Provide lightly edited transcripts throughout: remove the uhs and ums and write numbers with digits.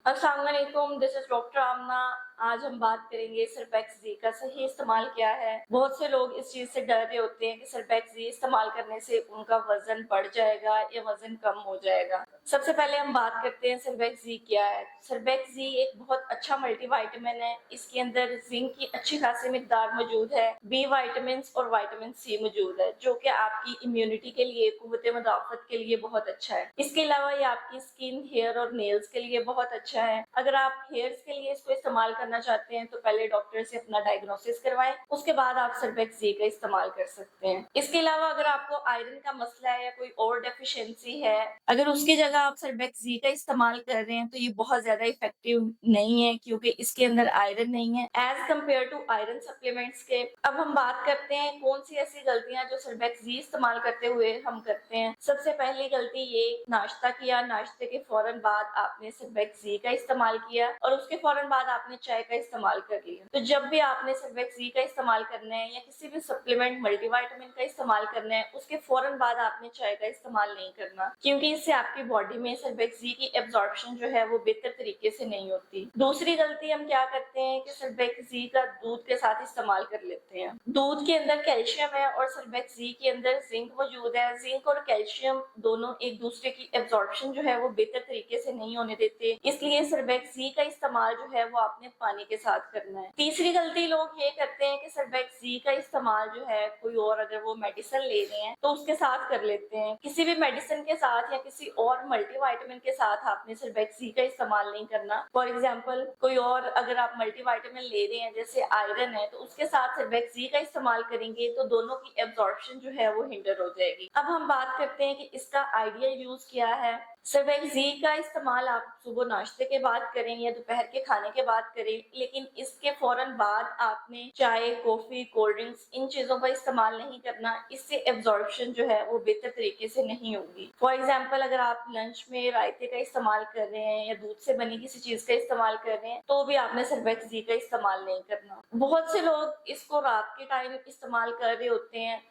अस्सलाम वालेकुम, this is doctor आमना। आज हम बात करेंगे सरबैक्सी का सही इस्तेमाल क्या है। बहुत से लोग इस चीज से डर रहे होते हैं कि सरबैक्सी इस्तेमाल करने से उनका वजन बढ़ जाएगा या वजन कम हो जाएगा। सबसे पहले हम बात करते हैं सरबैक्सी क्या है। सरबैक्सी एक बहुत अच्छा मल्टीविटामिन है। इसके अंदर जिंक की अच्छी खासी मिकदार मौजूद है, बी विटामिन और विटामिन सी मौजूद है, जो कि आपकी इम्यूनिटी के लिए, कुव्वत मुदाफत के लिए बहुत अच्छा है। इसके अलावा ये आपकी स्किन, हेयर और नेल्स के लिए बहुत अच्छा है। अगर आप हेयर्स के लिए इसको इस्तेमाल करना चाहते हैं तो पहले डॉक्टर से अपना डायग्नोसिस करवाएं, उसके बाद आप सरबैक्सी का इस्तेमाल कर सकते हैं। इसके अलावा अगर आपको आयरन का मसला है या कोई और डेफिशिएंसी है, अगर उसकी जगह आप सरबैक्सी का इस्तेमाल कर रहे हैं तो ये बहुत ज्यादा इफेक्टिव नहीं है, क्योंकि इसके अंदर आयरन नहीं है as compare to iron supplements के। अब हम बात करते हैं कौन सी ऐसी गलतियां जो सरबैक्सी इस्तेमाल करते हुए हम करते हैं। सबसे पहली गलती ये, नाश्ता किया, नाश्ते के फौरन बाद आपने सरबैक्सी का इस्तेमाल किया और उसके फौरन बाद आपने चाय का इस्तेमाल कर लिया। तो जब भी आपने सरबैक्सी का इस्तेमाल करना है या किसी भी सप्लीमेंट मल्टीविटामिन का इस्तेमाल करना है, उसके फौरन बाद आपने चाय का इस्तेमाल नहीं करना, क्योंकि इससे आपकी बॉडी में सरबैक्सी की एब्जॉर्प्शन जो है वो बेहतर तरीके से नहीं होती। दूसरी गलती हम क्या करते हैं कि सरबैक्सी का दूध के साथ इस्तेमाल कर लेते हैं। दूध के अंदर कैल्शियम है और सरबैक्सी के अंदर जिंक मौजूद है। जिंक और कैल्शियम दोनों एक दूसरे की एब्जॉर्प्शन जो है वो बेहतर तरीके से नहीं होने देते, इसलिए सरबैक्सी का इस्तेमाल जो है वो आपने पानी के साथ करना है। तीसरी गलती लोग ये करते हैं कि सरबैक्सी का इस्तेमाल जो है कोई और, अगर वो मेडिसिन ले रहे हैं तो उसके साथ कर लेते हैं। किसी भी मेडिसिन के साथ या किसी और मल्टीविटामिन के साथ आपने सरबैक्सी का इस्तेमाल नहीं करना। फॉर एग्जाम्पल, कोई और अगर आप मल्टीविटामिन ले रहे हैं जैसे आयरन है, तो उसके साथ सरबैक्सी का इस्तेमाल करेंगे तो दोनों की एब्जॉर्प्शन जो है वो हिंडर हो जाएगी। अब हम बात करते हैं कि इसका आइडियल यूज क्या है। सरबैक्सी का इस्तेमाल आप सुबह नाश्ते के बाद करें या दोपहर के खाने के बाद करें, लेकिन इसके फौरन बाद आपने चाय, कॉफी, कोल्ड ड्रिंक्स इन चीजों का इस्तेमाल नहीं करना। इससे एब्जॉर्प्शन जो है वो बेहतर तरीके से नहीं होगी। फॉर एग्जाम्पल, अगर आप लंच में रायते का इस्तेमाल कर रहे हैं या दूध से बनी किसी चीज का इस्तेमाल कर रहे हैं तो भी आपने सरबैक्सी का इस्तेमाल नहीं करना। बहुत से लोग इसको रात के टाइम इस्तेमाल कर रहे होते हैं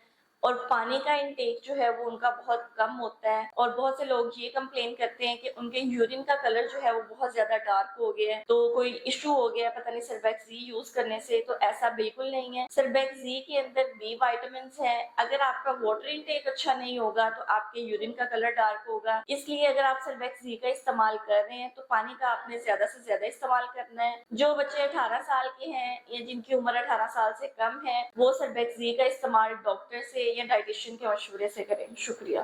और पानी का इंटेक जो है वो उनका बहुत कम होता है, और बहुत से लोग ये कंप्लेन करते हैं कि उनके यूरिन का कलर जो है वो बहुत ज्यादा डार्क हो गया है, तो कोई इशू हो गया पता नहीं सरबैक्सी यूज करने से। तो ऐसा बिल्कुल नहीं है। सरबैक्सी के अंदर बी विटामिन है। अगर आपका वाटर इंटेक अच्छा नहीं होगा तो आपके यूरिन का कलर डार्क होगा, इसलिए अगर आप सरबैक्सी का इस्तेमाल कर रहे हैं तो पानी का आपने ज्यादा से ज्यादा इस्तेमाल करना है। जो बच्चे 18 साल के हैं या जिनकी उम्र 18 साल से कम है, वो सरबैक्सी का इस्तेमाल डॉक्टर से या डाइटिशियन के मशवरे से करें। शुक्रिया।